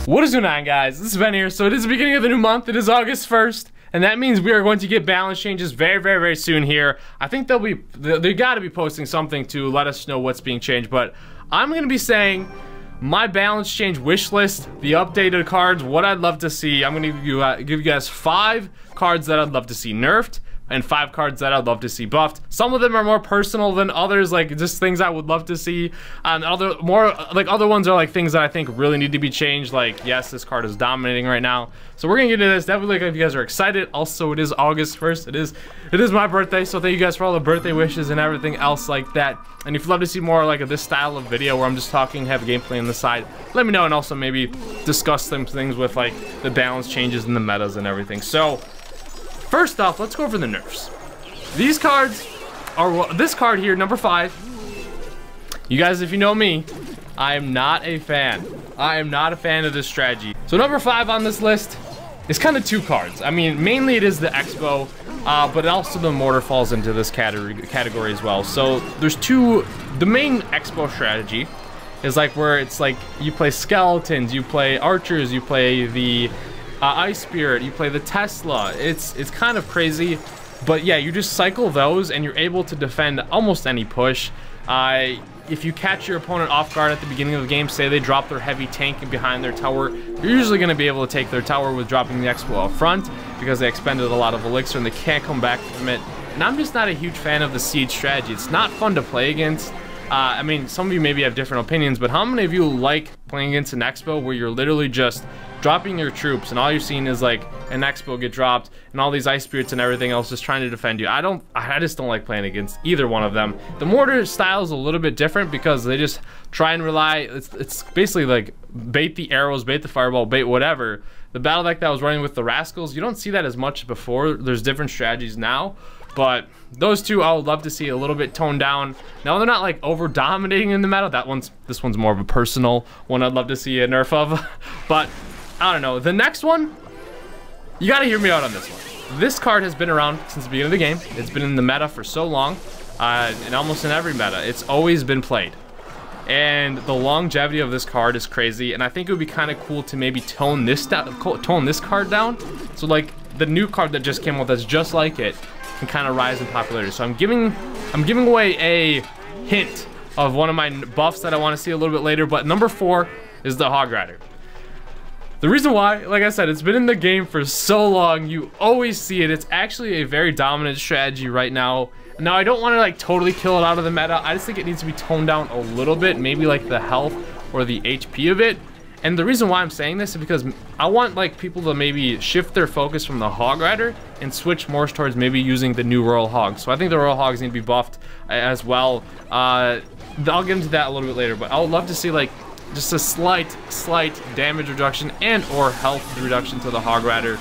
What is going on, guys? This is Ben here. So it is the beginning of the new month. It is August 1st, and that means we are going to get balance changes very soon here. I think they got to be posting something to let us know what's being changed, but I'm going to be saying my balance change wish list, the updated cards, what I'd love to see. I'm going to give you guys 5 cards that I'd love to see nerfed, and 5 cards that I'd love to see buffed. Some of them are more personal than others, like just things I would love to see. And other ones are like things that I think really need to be changed. Like, yes, this card is dominating right now. So we're gonna get into this. Definitely, if you guys are excited. Also, it is August 1st. It is my birthday, so thank you guys for all the birthday wishes and everything else like that. And if you'd love to see more like this style of video where I'm just talking, have gameplay on the side, let me know, and also maybe discuss some things with like the balance changes and the metas and everything. So first off, let's go over the nerfs. These cards are, this card here, number 5. You guys, if you know me, I am not a fan. I am not a fan of this strategy. So number 5 on this list is kind of 2 cards. I mean, mainly it is the Expo, but also the Mortar falls into this category as well. So there's 2, the main Expo strategy is like where it's like you play skeletons, you play archers, you play the Ice Spirit, you play the Tesla. It's kind of crazy, but yeah, you just cycle those and you're able to defend almost any push. If you catch your opponent off guard at the beginning of the game, say they drop their heavy tank behind their tower, you're usually going to be able to take their tower with dropping the Expo up front because they expended a lot of elixir and they can't come back from it. And I'm just not a huge fan of the siege strategy. It's not fun to play against. I mean, some of you maybe have different opinions, but how many of you like playing against an Expo where you're literally just dropping your troops and all you're seeing is like an Expo get dropped and all these Ice Spirits and everything else just trying to defend you? I just don't like playing against either one of them. The Mortar style is a little bit different because they just try and rely, it's basically like bait the arrows, bait the fireball, bait whatever. The battle deck that I was running with the Rascals, you don't see that as much before. There's different strategies now. But those 2 I would love to see a little bit toned down. Now they're not like over dominating in the meta. This one's more of a personal one I'd love to see a nerf of. But I don't know. The next one, you gotta hear me out on this one. This card has been around since the beginning of the game. It's been in the meta for so long, and almost in every meta. It's always been played. And the longevity of this card is crazy, and I think it would be kind of cool to maybe tone this card down. So like the new card that just came out that's just like it can kind of rise in popularity. So I'm giving away a hint of one of my buffs that I want to see a little bit later, but number 4 is the Hog Rider. The reason why, like I said, it's been in the game for so long, you always see it. It's actually a very dominant strategy right now. Now, I don't want to like totally kill it out of the meta. I just think it needs to be toned down a little bit, maybe like the health or the HP of it. And the reason why I'm saying this is because I want like people to maybe shift their focus from the Hog Rider and switch more towards maybe using the new Royal Hogs. So I think the Royal Hogs need to be buffed as well. I'll get into that a little bit later, but I would love to see like just a slight damage reduction and or health reduction to the Hog Rider,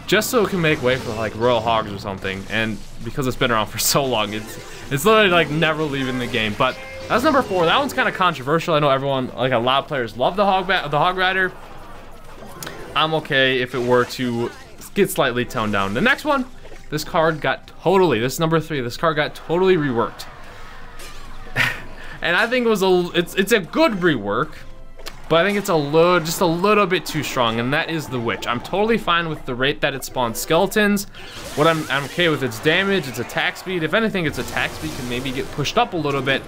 just so it can make way for like Royal Hogs or something. And because it's been around for so long, it's literally like never leaving the game. But that's number 4. That one's kind of controversial. I know everyone, like a lot of players love the Hog Rider. I'm okay if it were to get slightly toned down. The next one, this card got totally, this is number 3, this card got totally reworked. And I think it was it's a good rework, but I think it's just a little bit too strong, and that is the Witch. I'm totally fine with the rate that it spawns skeletons. What I'm okay with its damage, its attack speed. If anything, its attack speed can maybe get pushed up a little bit.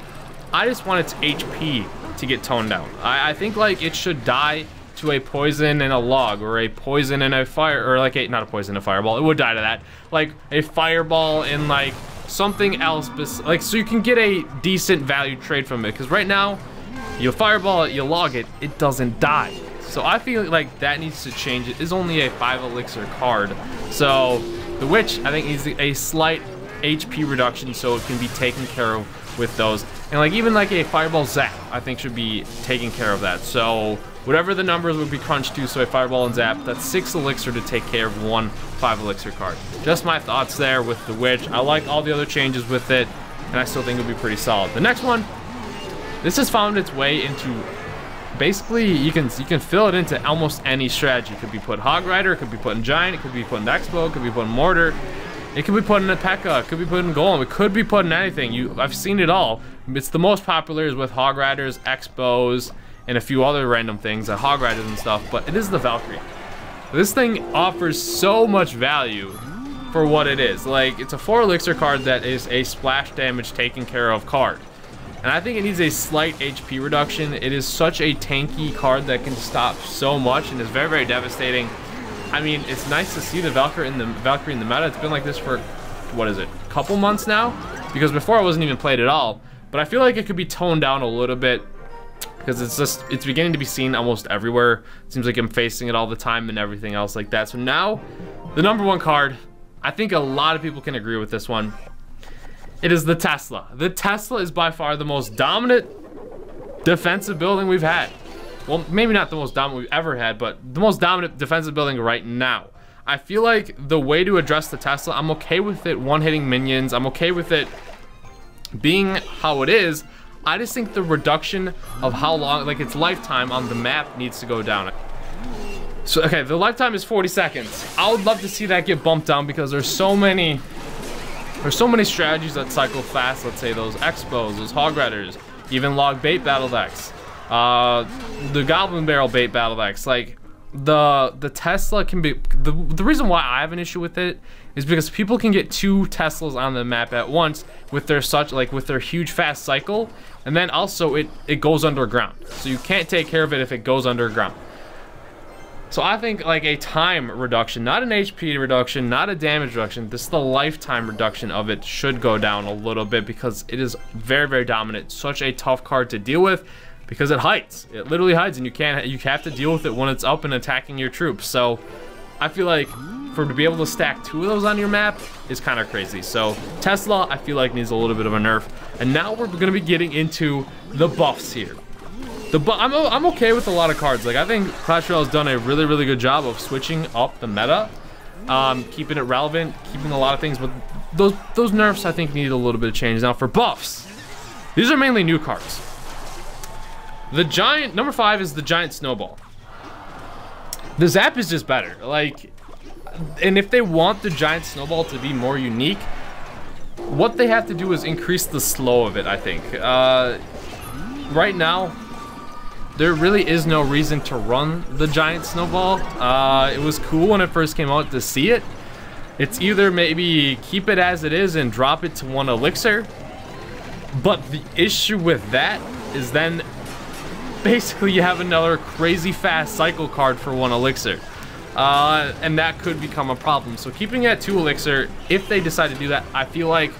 I just want its HP to get toned down. I think like it should die to a poison and a log, or a poison and a fire, or like not a poison and a fireball. It would die to that. Like a fireball and like something else, like so you can get a decent value trade from it. Because right now, you fireball it, you log it, it doesn't die. So I feel like that needs to change. It is only a 5 elixir card. So the Witch, I think, needs a slight HP reduction so it can be taken care of with those. And like even like a fireball zap, I think should be taking care of that. So whatever the numbers would be crunched to, so a fireball and zap, that's 6 elixir to take care of one 5 elixir card. Just my thoughts there with the Witch. I like all the other changes with it, and I still think it'll be pretty solid. The next one, this has found its way into, basically you can fill it into almost any strategy. It could be put Hog Rider, it could be put in Giant, it could be put in Expo, it could be put in Mortar, it could be put in a P.E.K.K.A, it could be put in Golem, it could be put in anything. I've seen it all. It's the most popular is with Hog Riders, Expos, and a few other random things, Hog Riders and stuff, but it is the Valkyrie. This thing offers so much value for what it is. Like, it's a 4 elixir card that is a splash damage taken care of card. And I think it needs a slight HP reduction. It is such a tanky card that can stop so much and is very, very devastating. I mean, it's nice to see the Valkyrie in the meta. It's been like this for, what is it, a couple months now? Because before it wasn't even played at all. But I feel like it could be toned down a little bit, because it's beginning to be seen almost everywhere. It seems like I'm facing it all the time and everything else like that. So now, the #1 card, I think a lot of people can agree with this one. It is the Tesla. The Tesla is by far the most dominant defensive building we've had. Well, maybe not the most dominant we've ever had, but the most dominant defensive building right now. I feel like the way to address the Tesla, I'm okay with it one-hitting minions. I'm okay with it being how it is. I just think the reduction of how long, like its lifetime on the map needs to go down. So, okay, the lifetime is 40 seconds. I would love to see that get bumped down because there's so many strategies that cycle fast. Let's say those Expos, those Hog Riders, even log bait battle decks, the Goblin Barrel bait battle decks. Like, the Tesla can be, the reason why I have an issue with it is because people can get 2 Teslas on the map at once with their with their huge fast cycle, and then also it goes underground. So you can't take care of it if it goes underground. So I think like a time reduction, not an HP reduction, not a damage reduction, this is the lifetime reduction of it should go down a little bit because it is very, very dominant. Such a tough card to deal with because it hides. It literally hides and you have to deal with it when it's up and attacking your troops. So I feel like to be able to stack 2 of those on your map is kind of crazy. So Tesla, I feel like needs a little bit of a nerf. And now we're going to be getting into the buffs here. I'm okay with a lot of cards. Like, I think Clash Royale has done a really, really good job of switching up the meta, keeping it relevant, keeping a lot of things. But those nerfs, I think, need a little bit of change. Now for buffs, these are mainly new cards. The giant #5 is the giant Snowball. The zap is just better. Like, and if they want the giant Snowball to be more unique, what they have to do is increase the slow of it, I think. Right now, there really is no reason to run the giant Snowball. It was cool when it first came out to see it. It's either maybe keep it as it is and drop it to 1 elixir, but the issue with that is then basically you have another crazy fast cycle card for 1 elixir. And that could become a problem. So keeping it at 2 elixir, if they decide to do that, I feel like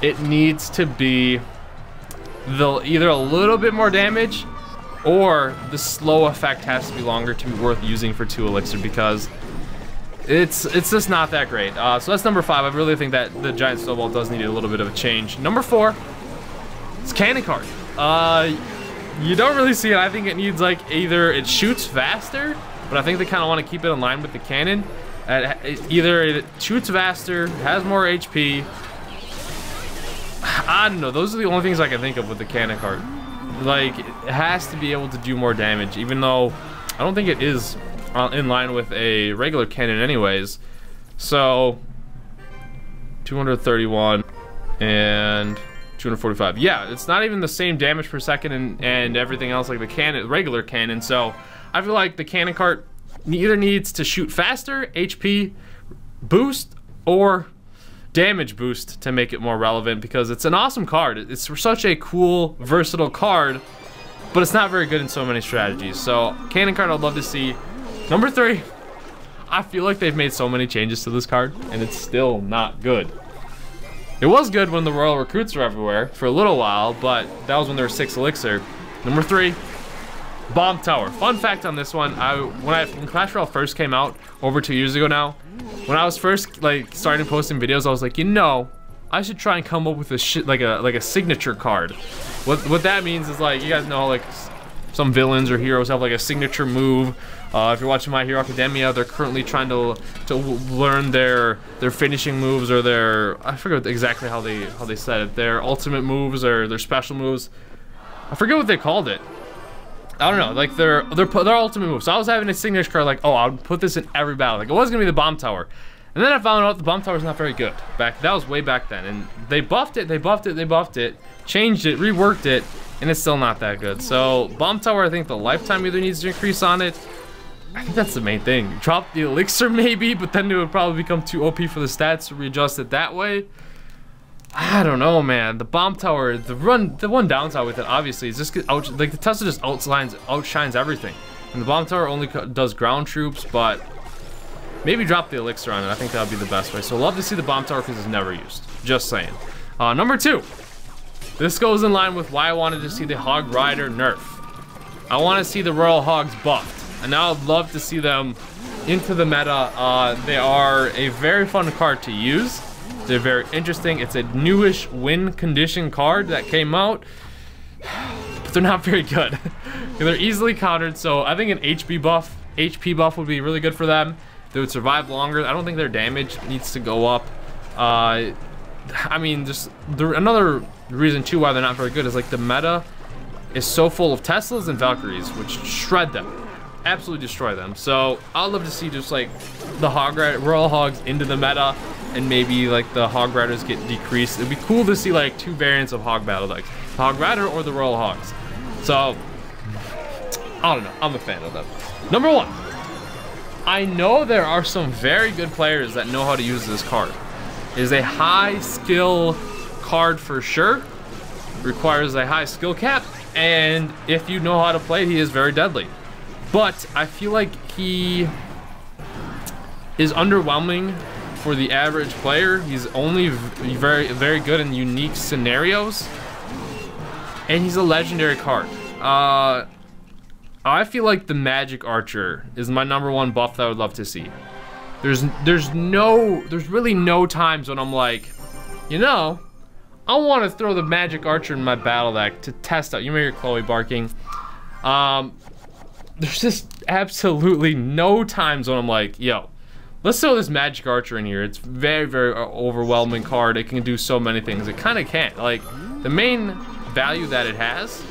it needs to be either a little bit more damage or the slow effect has to be longer to be worth using for 2 elixir because it's just not that great. So that's #5. I really think that the giant Snowball does need a little bit of a change. #4, it's cannon card. You don't really see it. I think it needs like either it shoots faster, but I think they kind of want to keep it in line with the cannon. Either it shoots faster, has more HP. I don't know. Those are the only things I can think of with the cannon card. Like, it has to be able to do more damage, even though I don't think it is in line with a regular cannon anyways. So 231 and 245. Yeah, it's not even the same damage per second and everything else like the regular cannon. So I feel like the cannon cart either needs to shoot faster, HP boost, or damage boost to make it more relevant because it's an awesome card. It's such a cool, versatile card, but it's not very good in so many strategies. So cannon card I'd love to see. #3, I feel like they've made so many changes to this card and it's still not good. It was good when the Royal Recruits were everywhere for a little while, but that was when there were 6 elixir. #3, Bomb Tower. Fun fact on this one, when Clash Royale first came out over 2 years ago now, when I was first like starting posting videos, I was like, you know, I should try and come up with a signature card. What that means is, like, you guys know, like some villains or heroes have like a signature move. If you're watching My Hero Academia, they're currently trying to learn their finishing moves or I forget exactly how they said it, their ultimate moves or their special moves. I forget what they called it. I don't know, like their ultimate moves. So I was having a signature card like, oh, I'll put this in every battle. Like, it was gonna be the Bomb Tower. And then I found out the Bomb Tower is not very good. That was way back then. And they buffed it, changed it, reworked it, and it's still not that good. So Bomb Tower, I think the lifetime either needs to increase on it. I think that's the main thing. Drop the elixir maybe, but then it would probably become too OP for the stats to readjust it that way. I don't know, man. The Bomb Tower, the one downside with it obviously is just like the Tesla just outshines everything. And the Bomb Tower only does ground troops, but maybe drop the elixir on it. I think that would be the best way. So love to see the Bomb Tower because it's never used. Just saying. Number 2. This goes in line with why I wanted to see the Hog Rider nerf. I want to see the Royal Hogs buffed. And now I'd love to see them into the meta. They are a very fun card to use. They're very interesting. It's a newish win condition card that came out. But they're not very good. They're easily countered, so I think an HP buff would be really good for them. They would survive longer. I don't think their damage needs to go up. I mean, just another reason too why they're not very good is like the meta is so full of Teslas and Valkyries, which shred them. Absolutely destroy them. So I'd love to see just like the Royal Hogs into the meta, and maybe like the Hog Riders get decreased. It'd be cool to see like 2 variants of Hog Battle, like the Hog Rider or the Royal Hogs. So I don't know. I'm a fan of them. Number 1. I know there are some very good players that know how to use this card. It is a high skill card for sure. Requires a high skill cap, and if you know how to play, he is very deadly. But I feel like he is underwhelming for the average player. He's only very, very good in unique scenarios. And he's a legendary card. I feel like the Magic Archer is my number 1 buff that I would love to see. There's really no times when I'm like, you know, I want to throw the Magic Archer in my battle deck to test out. You may hear Chloe barking. There's just absolutely no times when I'm like, yo, let's throw this Magic Archer in here. It's very, very overwhelming card. It can do so many things. It kind of can't. Like, the main value that it has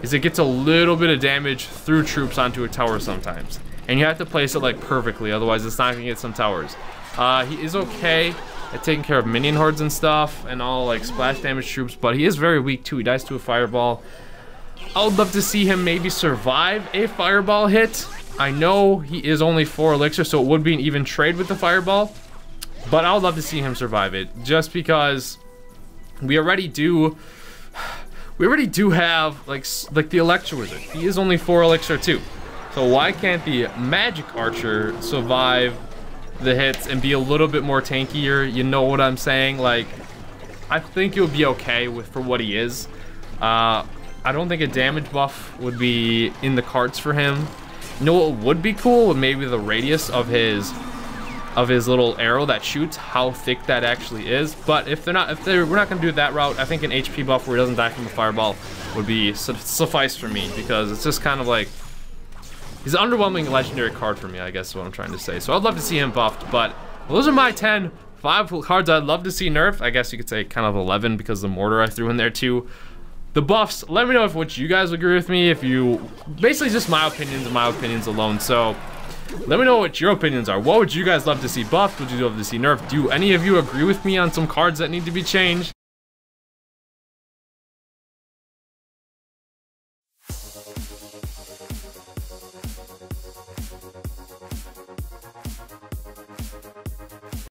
is it gets a little bit of damage through troops onto a tower sometimes. And you have to place it like perfectly, otherwise it's not gonna get some towers. He is okay at taking care of minion hordes and stuff and all like splash damage troops, but he is very weak too. He dies to a fireball. I would love to see him maybe survive a fireball hit. I know he is only 4 elixir, so it would be an even trade with the fireball, but I would love to see him survive it, just because we already do have like the Electro Wizard. He is only 4 elixir too. So why can't the Magic Archer survive the hits and be a little bit more tankier? You know what I'm saying? Like, I think he'll be okay for what he is. I don't think a damage buff would be in the cards for him. You know what would be cool? Maybe the radius of his little arrow that shoots, how thick that actually is. But we're not gonna do that route. I think an HP buff where he doesn't die from a fireball would be suffice for me, because it's just kind of like, he's an underwhelming legendary card for me, I guess is what I'm trying to say. So I'd love to see him buffed, but those are my 5 cards I'd love to see nerfed. I guess you could say kind of 11 because the mortar I threw in there too. The buffs, let me know what you guys agree with me. If you, basically just my opinions and my opinions alone. So let me know what your opinions are. What would you guys love to see buffed? Would you love to see nerfed? Do any of you agree with me on some cards that need to be changed?